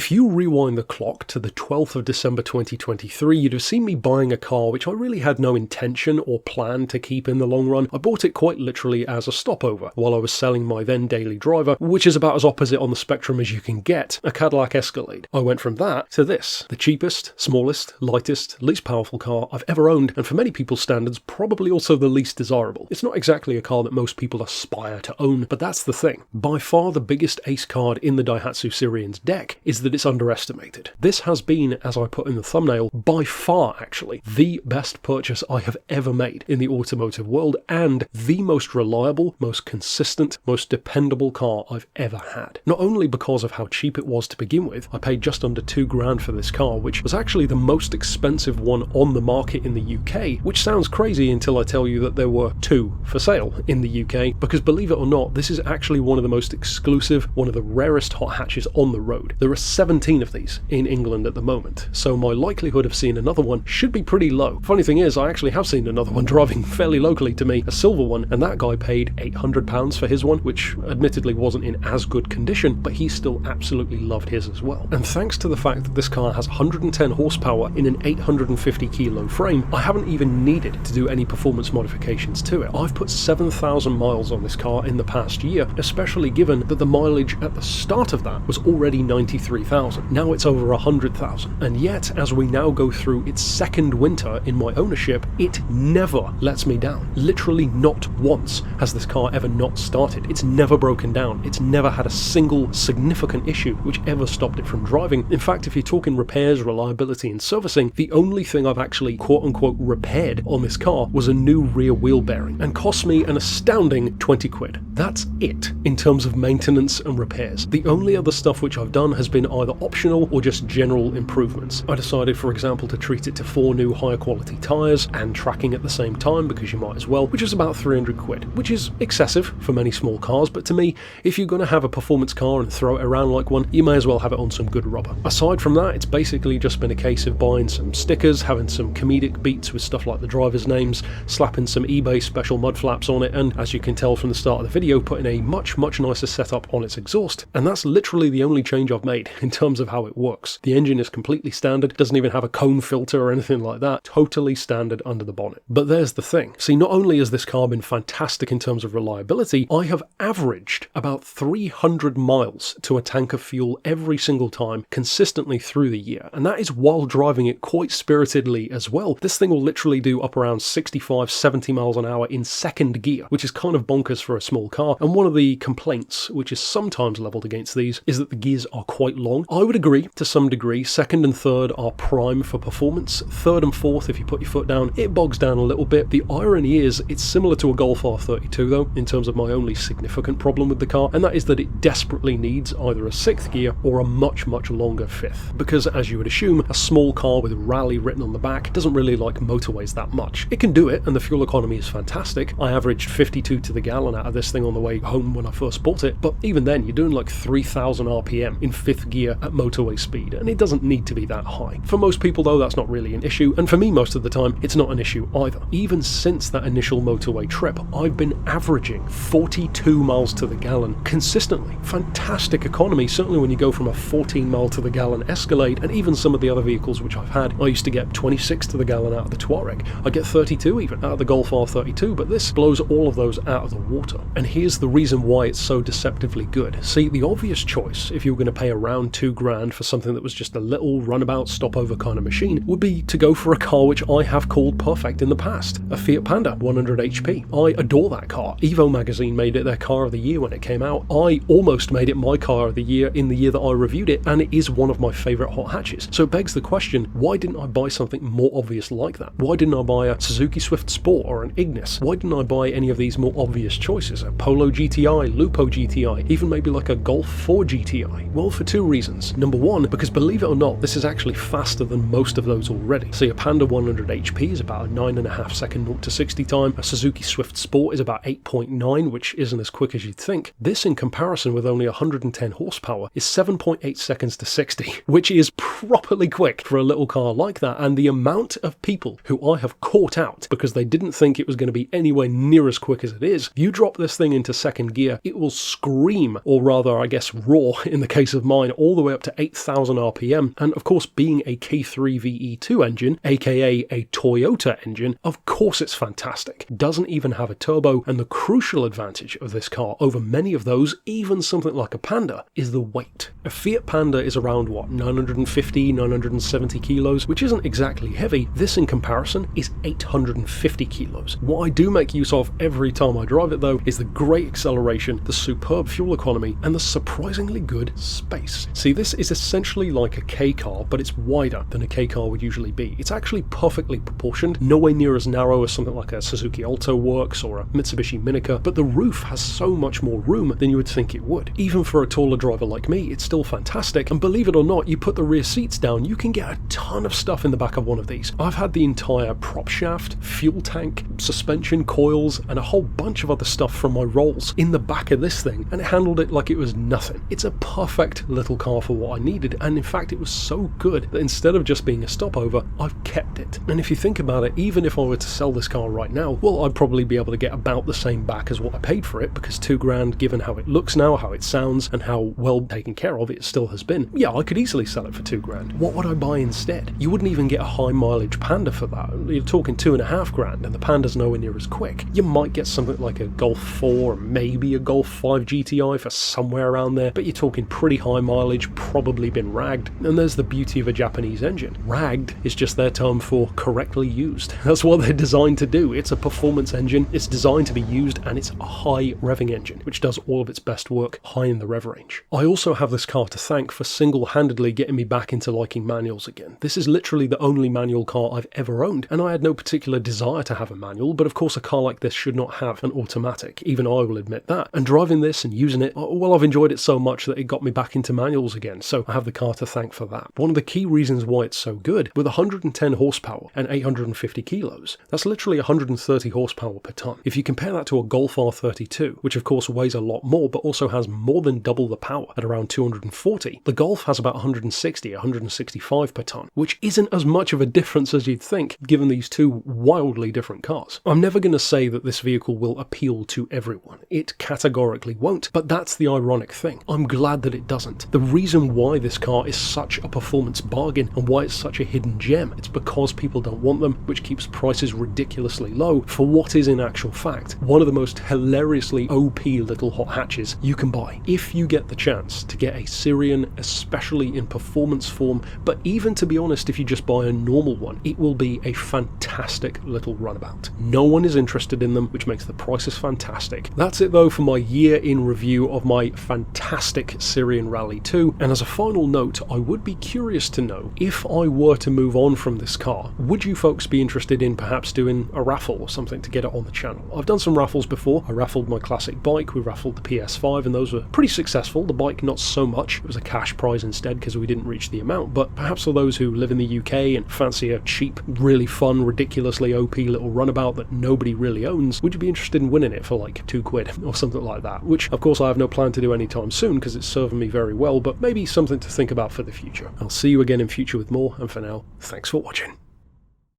If you rewind the clock to the 12th of December 2023, you'd have seen me buying a car which I really had no intention or plan to keep in the long run. I bought it quite literally as a stopover while I was selling my then daily driver, which is about as opposite on the spectrum as you can get, a Cadillac Escalade. I went from that to this, the cheapest, smallest, lightest, least powerful car I've ever owned, and for many people's standards, probably also the least desirable. It's not exactly a car that most people aspire to own, but that's the thing. By far the biggest ace card in the Daihatsu Sirion's deck is that it's underestimated. This has been, as I put in the thumbnail, by far actually the best purchase I have ever made in the automotive world, and the most reliable, most consistent, most dependable car I've ever had. Not only because of how cheap it was to begin with, I paid just under £2,000 for this car, which was actually the most expensive one on the market in the UK, which sounds crazy until I tell you that there were two for sale in the UK, because believe it or not, this is actually one of the most exclusive, one of the rarest hot hatches on the road. There are 17 of these in England at the moment, so my likelihood of seeing another one should be pretty low. Funny thing is, I actually have seen another one driving fairly locally to me, a silver one, and that guy paid £800 for his one, which admittedly wasn't in as good condition, but he still absolutely loved his as well. And thanks to the fact that this car has 110 horsepower in an 850 kilo frame, I haven't even needed to do any performance modifications to it. I've put 7,000 miles on this car in the past year, especially given that the mileage at the start of that was already 93,000. Now it's over 100,000. And yet, as we now go through its second winter in my ownership, it never lets me down. Literally not once has this car ever not started. It's never broken down. It's never had a single significant issue which ever stopped it from driving. In fact, if you're talking repairs, reliability and servicing, the only thing I've actually quote-unquote repaired on this car was a new rear wheel bearing, and cost me an astounding 20 quid. That's it in terms of maintenance and repairs. The only other stuff which I've done has been either optional or just general improvements. I decided, for example, to treat it to 4 new higher quality tyres and tracking at the same time, because you might as well, which is about 300 quid, which is excessive for many small cars, but to me, if you're going to have a performance car and throw it around like one, you may as well have it on some good rubber. Aside from that, it's basically just been a case of buying some stickers, having some comedic beats with stuff like the drivers' names, slapping some eBay special mud flaps on it, and as you can tell from the start of the video, putting a much nicer setup on its exhaust. And that's literally the only change I've made in terms of how it works. The engine is completely standard, doesn't even have a cone filter or anything like that, totally standard under the bonnet. But there's the thing. See, not only has this car been fantastic in terms of reliability, I have averaged about 300 miles to a tank of fuel every single time consistently through the year, and that is while driving it quite spiritedly as well. This thing will literally do up around 65-70 miles an hour in second gear, which is kind of bonkers for a small car, and one of the complaints which is sometimes levelled against these is that the gears are quite long. I would agree to some degree. Second and third are prime for performance. Third and fourth, if you put your foot down, it bogs down a little bit. The irony is it's similar to a Golf R32 though, in terms of my only significant problem with the car, and that is that it desperately needs either a sixth gear or a much longer fifth, because as you would assume, a small car with Rally written on the back doesn't really like motorways that much. It can do it, and the fuel economy is fantastic. I averaged 52 to the gallon out of this thing on the way home when I first bought it, but even then you're doing like 3,000 RPM in fifth gear at motorway speed, and it doesn't need to be that high. For most people though, that's not really an issue, and for me most of the time, it's not an issue either. Even since that initial motorway trip, I've been averaging 42 miles to the gallon consistently. Fantastic economy, certainly when you go from a 14 mile to the gallon Escalade, and even some of the other vehicles which I've had. I used to get 26 to the gallon out of the Touareg. I get 32 even out of the Golf R32, but this blows all of those out of the water. And here's the reason why it's so deceptively good. See, the obvious choice, if you were going to pay around £2,000 for something that was just a little runabout stopover kind of machine, would be to go for a car which I have called perfect in the past, a Fiat Panda 100 HP. I adore that car. Evo magazine made it their car of the year when it came out. I almost made it my car of the year in the year that I reviewed it, and it is one of my favourite hot hatches. So it begs the question, why didn't I buy something more obvious like that? Why didn't I buy a Suzuki Swift Sport or an Ignis? Why didn't I buy any of these more obvious choices? A Polo GTI, Lupo GTI, even maybe like a Golf 4 GTI? Well, for two reasons. Number one, because believe it or not, this is actually faster than most of those already. See, a Panda 100 HP is about a 9.5 second 0 to 60 time. A Suzuki Swift Sport is about 8.9, which isn't as quick as you'd think. This, in comparison with only 110 horsepower, is 7.8 seconds to 60, which is properly quick for a little car like that. And the amount of people who I have caught out because they didn't think it was going to be anywhere near as quick as it is, you drop this thing into second gear, it will scream, or rather I guess roar in the case of mine, all all the way up to 8,000 RPM, and of course being a K3 VE2 engine, aka a Toyota engine, of course it's fantastic. Doesn't even have a turbo, and the crucial advantage of this car over many of those, even something like a Panda, is the weight. A Fiat Panda is around, what, 950, 970 kilos, which isn't exactly heavy. This in comparison is 850 kilos. What I do make use of every time I drive it though is the great acceleration, the superb fuel economy, and the surprisingly good space. See, this is essentially like a K car, but it's wider than a K car would usually be. It's actually perfectly proportioned, nowhere near as narrow as something like a Suzuki Alto Works or a Mitsubishi Minica, but the roof has so much more room than you would think it would. Even for a taller driver like me, it's still fantastic, and believe it or not, you put the rear seats down, you can get a ton of stuff in the back of one of these. I've had the entire prop shaft, fuel tank, suspension coils, and a whole bunch of other stuff from my rolls in the back of this thing, and it handled it like it was nothing. It's a perfect little car for what I needed, and in fact it was so good that instead of just being a stopover, I've kept it. And if you think about it, even if I were to sell this car right now, well, I'd probably be able to get about the same back as what I paid for it, because $2,000, given how it looks now, how it sounds, and how well taken care of it still has been, yeah, I could easily sell it for $2,000. What would I buy instead? You wouldn't even get a high mileage Panda for that. You're talking $2,500, and the Panda's nowhere near as quick. You might get something like a Golf 4, or maybe a Golf 5 GTI for somewhere around there, but you're talking pretty high mileage, probably been ragged, and there's the beauty of a Japanese engine. Ragged is just their term for correctly used. That's what they're designed to do. It's a performance engine, it's designed to be used, and it's a high revving engine, which does all of its best work high in the rev range. I also have this car to thank for single-handedly getting me back into liking manuals again. This is literally the only manual car I've ever owned, and I had no particular desire to have a manual, but of course a car like this should not have an automatic. Even I will admit that. And driving this and using it, well, I've enjoyed it so much that it got me back into manuals again, so I have the car to thank for that. One of the key reasons why it's so good, with 110 horsepower and 850 kilos, that's literally 130 horsepower per ton. If you compare that to a Golf R32, which of course weighs a lot more, but also has more than double the power at around 240, the Golf has about 160, 165 per ton, which isn't as much of a difference as you'd think, given these two wildly different cars. I'm never going to say that this vehicle will appeal to everyone. It categorically won't, but that's the ironic thing. I'm glad that it doesn't. The reason why this car is such a performance bargain and why it's such a hidden gem, it's because people don't want them, which keeps prices ridiculously low for what is in actual fact one of the most hilariously OP little hot hatches you can buy. If you get the chance to get a Sirion, especially in performance form, but even to be honest, if you just buy a normal one, it will be a fantastic little runabout. No one is interested in them, which makes the prices fantastic. That's it though for my year in review of my fantastic Sirion Rally II, and as a final note, I would be curious to know, if I were to move on from this car, would you folks be interested in perhaps doing a raffle or something to get it on the channel? I've done some raffles before. I raffled my classic bike, we raffled the PS5, and those were pretty successful. The bike not so much, it was a cash prize instead because we didn't reach the amount, but perhaps for those who live in the UK and fancy a cheap, really fun, ridiculously OP little runabout that nobody really owns, would you be interested in winning it for like £2 or something like that? Which of course I have no plan to do anytime soon because it's serving me very well, but maybe something to think about for the future. I'll see you again in future with more, and for now, thanks for watching.